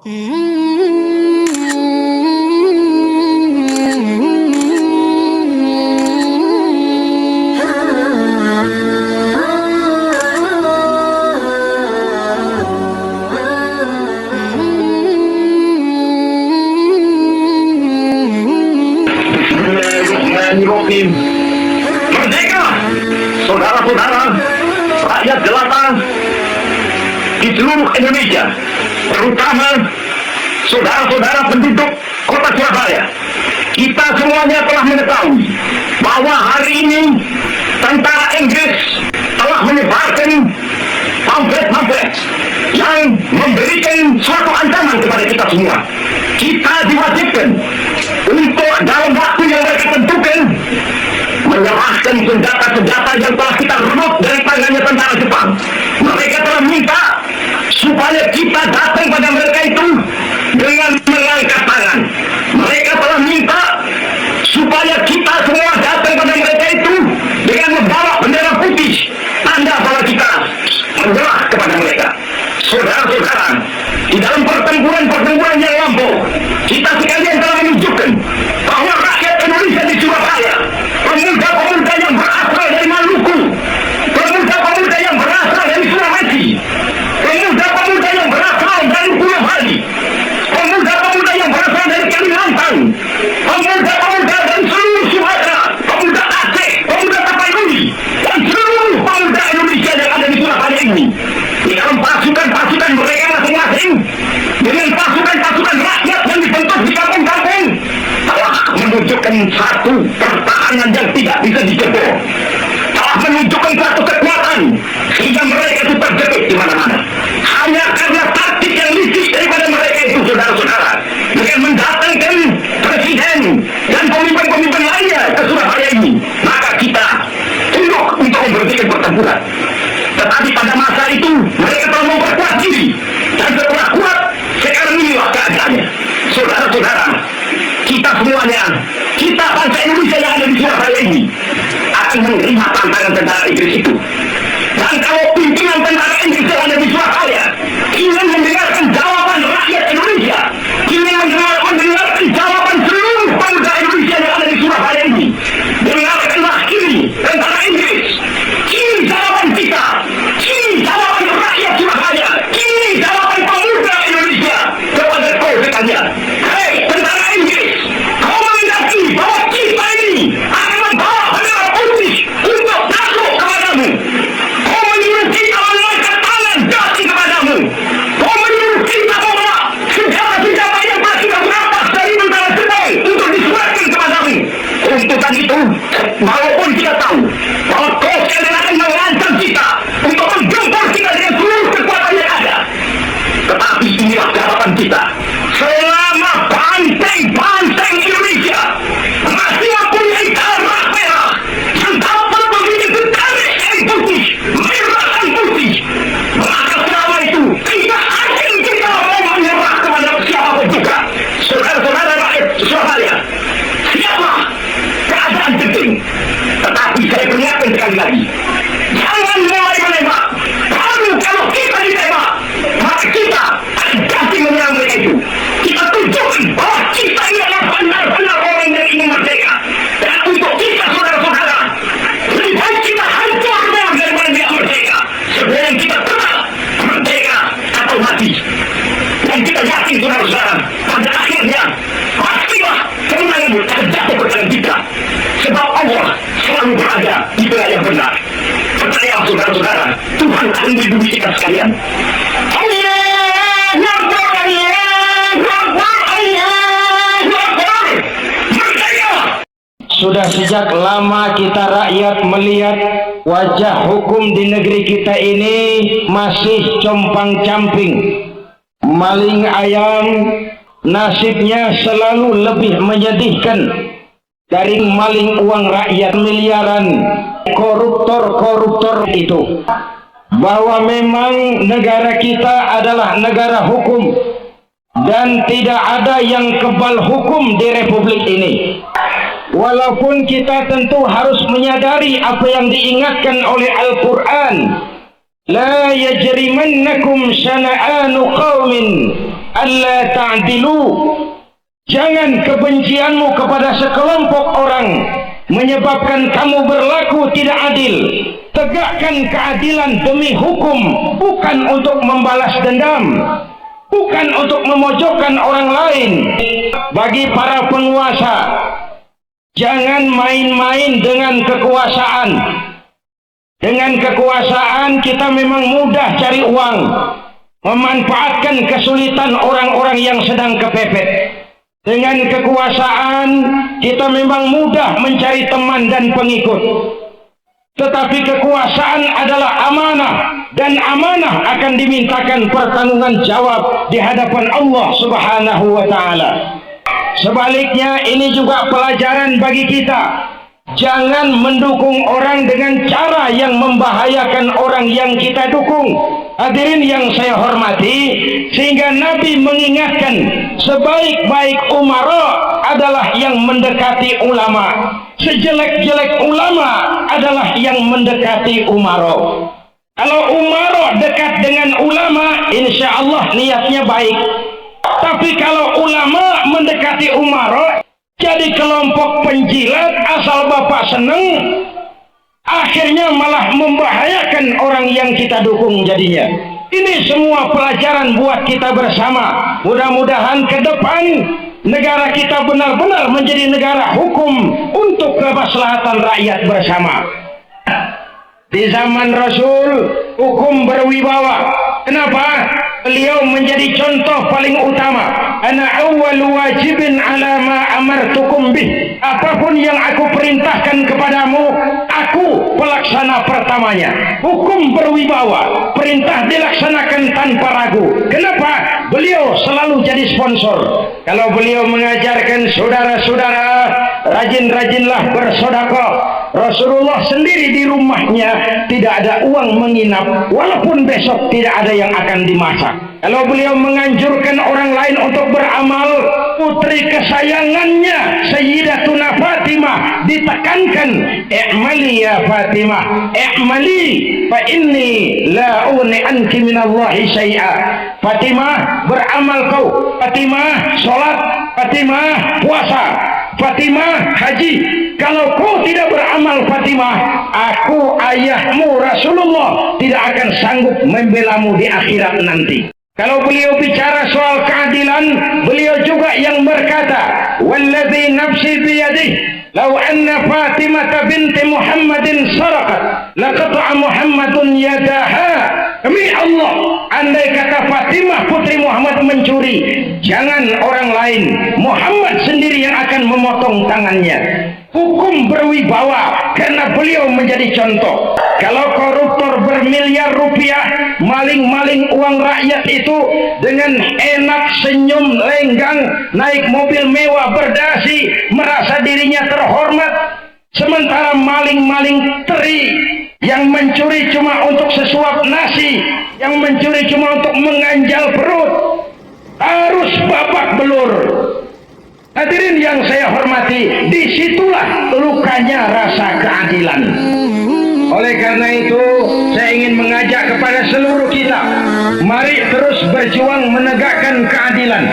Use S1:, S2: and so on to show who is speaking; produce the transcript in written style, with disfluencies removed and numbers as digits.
S1: Bismillahirrahmanirrahim. Merdeka, saudara-saudara, rakyat jelata di seluruh Indonesia, terutama saudara-saudara penduduk kota Surabaya. Kita semuanya telah mengetahui bahwa hari ini tentara Inggris telah menyebarkan pamflet-pamflet yang memberikan suatu ancaman kepada kita semua. Kita diwajibkan untuk dalam waktu yang mereka tentukan menyerahkan senjata-senjata yang telah kita rebut dari tangannya tentara Jepang. Mereka telah minta supaya kita datang pada mereka itu dengan mengangkat tangan. Mereka telah minta supaya kita semua datang pada mereka itu dengan membawa bendera putih, tanda bahwa kita menyerah kepada mereka. Saudara-saudara, di dalam pertempuran yang lampau, kita sekalian telah menunjukkan bahwa rakyat Indonesia di Surabaya, pemuda-pemuda yang berasal dari Maluku, pemuda-pemuda yang berasal dari Sulawesi, pemuda-pemuda yang berasal dari Pulau Bali, pemuda-pemuda yang berasal dari Kalimantan, pemuda-pemuda dari seluruh Sumatera, pemuda Aceh, pemuda Tapanuli, dan seluruh pemuda Indonesia yang ada di Surabaya ini, di dalam pasukan-pasukan mereka masing-masing, dengan pasukan-pasukan rakyat yang dibentuk di kampung-kampung, telah menunjukkan satu pertahanan yang tidak bisa dijebol, telah menunjukkan satu kekuatan sehingga mereka itu terjepit di mana-mana. Hanya karena taktik yang licik daripada mereka itu, saudara-saudara, dengan mendatangkan presiden dan pemimpin-pemimpin lainnya ke Surabaya ini, maka kita tunduk untuk memberhentikan pertempuran. Tetapi pada masa itu mereka telah memperkuat diri, dan setelah kuat, sekarang inilah keadaannya. Saudara-saudara, kita semuanya, kita bangsa Indonesia yang ada di Surabaya ini akan menerima tantangan tentara Inggris itu. Dan kalau pimpinan tentara Inggris yang ada di Surabaya ingin mendengarkan jawaban rakyat Indonesia, ingin mendengarkan jawaban seluruh pemuda Indonesia yang ada di Surabaya ini, dengarkanlah ini tentara Inggris. Ini jawaban kita, ini jawaban rakyat Surabaya, ini jawaban pemuda Indonesia kepada kau sekalian. Hei tentara Inggris, kau menghendaki bahwa kita ini akan membawa bendera putih untuk takluk kepadamu. Kau menyuruh kita mengangkat tangan kaki kepadamu. Kau menyuruh kita membawa senjata-senjata yang telah kita rampas dari tentara Jepang untuk disuarakan kepadamu. Tuntutan itu, walaupun kita tahu bahwa kau sekalian akan mengancam kita untuk menggempur kita dengan seluruh kekuatan yang ada, tetapi inilah jawaban kita. Selama banteng-banteng Indonesia masih mempunyai darah merah yang dapat memiliki garis yang putih, merah dan putih, maka selama itu tidak akan kita mau menyerah kepada siapapun juga. Saudara-saudara rakyat Surabaya, siaplah keadaan genting. Tetapi saya peringatkan sekali lagi, jangan mulai menembak. Baru kalau kita ditembak, maka kita akan ganti menyerang mereka itu. Kita tunjukkan bahwa kita ini adalah benar-benar orang yang ingin merdeka. Dan untuk kita, saudara-saudara, lebih baik kita hancur memang daripada tidak merdeka, sebelum kita tetap merdeka atau mati. Dan kita yakin, saudara-saudara, pada akhirnya pastilah kemenangan akan jatuh ke tangan kita, sebab Allah selalu berada di belah yang benar. Percaya, saudara-saudara, Tuhan akan melindungi kita sekalian.
S2: Sudah sejak lama kita rakyat melihat wajah hukum di negeri kita ini masih compang-camping. Maling ayam nasibnya selalu lebih menyedihkan dari maling uang rakyat miliaran koruptor-koruptor itu. Bahwa memang negara kita adalah negara hukum dan tidak ada yang kebal hukum di republik ini. Walaupun kita tentu harus menyadari apa yang diingatkan oleh Al-Quran, la yajrimannakum syana'anu qawmin alla ta'dilu, jangan kebencianmu kepada sekelompok orang menyebabkan kamu berlaku tidak adil. Tegakkan keadilan demi hukum, bukan untuk membalas dendam, bukan untuk memojokkan orang lain. Bagi para penguasa, jangan main-main dengan kekuasaan. Dengan kekuasaan kita memang mudah cari uang, memanfaatkan kesulitan orang-orang yang sedang kepepet. Dengan kekuasaan kita memang mudah mencari teman dan pengikut. Tetapi kekuasaan adalah amanah, dan amanah akan dimintakan pertanggungan jawab di hadapan Allah Subhanahu wa ta'ala. Sebaliknya, ini juga pelajaran bagi kita. Jangan mendukung orang dengan cara yang membahayakan orang yang kita dukung. Hadirin yang saya hormati, sehingga Nabi mengingatkan sebaik-baik umara adalah yang mendekati ulama, sejelek-jelek ulama adalah yang mendekati umara. Kalau umara dekat dengan ulama, insya Allah niatnya baik. Tapi kalau ulama mendekati umara, jadi kelompok penjilat asal bapak seneng, akhirnya malah membahayakan orang yang kita dukung jadinya. Ini semua pelajaran buat kita bersama. Mudah-mudahan ke depan negara kita benar-benar menjadi negara hukum untuk kemaslahatan rakyat bersama. Di zaman Rasul, hukum berwibawa. Kenapa? Beliau menjadi contoh paling utama. Ana awwalu wajibin ala ma amartukum bih. Apapun yang aku perintahkan kepadamu, aku pelaksana pertamanya. Hukum berwibawa, perintah dilaksanakan tanpa ragu. Kenapa? Beliau selalu jadi sponsor. Kalau beliau mengajarkan saudara-saudara, rajin-rajinlah bersedekah. Rasulullah sendiri di rumahnya tidak ada uang menginap, walaupun besok tidak ada yang akan dimasak. Kalau beliau menganjurkan orang lain untuk beramal, putri kesayangannya Sayyidatuna Fatimah ditekankan, i'mali ya Fatimah, i'mali fa inni la uni anki minallahi syai'a. Fatimah, beramal kau. Fatimah, sholat. Fatimah, puasa. Fatimah, haji. Kalau kau tidak beramal Fatimah, aku ayahmu Rasulullah tidak akan sanggup membelamu di akhirat nanti. Kalau beliau bicara soal keadilan, beliau juga yang berkata, walladzi nafsi biyadihi law anna Fatimah binti Muhammadin saraqat laqata'a Muhammadun yadaha. Demi Allah, andai kata Fatimah putri Muhammad mencuri, jangan orang lain, Muhammad sendiri yang akan memotong tangannya. Hukum berwibawa karena beliau menjadi contoh. Kalau koruptor bermiliar rupiah maling-maling uang rakyat itu dengan enak senyum lenggang, naik mobil mewah berdasi, merasa dirinya terhormat, sementara maling-maling teri yang mencuri cuma untuk sesuap nasi, yang mencuri cuma untuk menganjal perut, harus babak belur. Hadirin yang saya hormati, disitulah lukanya rasa keadilan. Oleh karena itu, saya ingin mengajak kepada seluruh kita, mari terus berjuang menegakkan keadilan.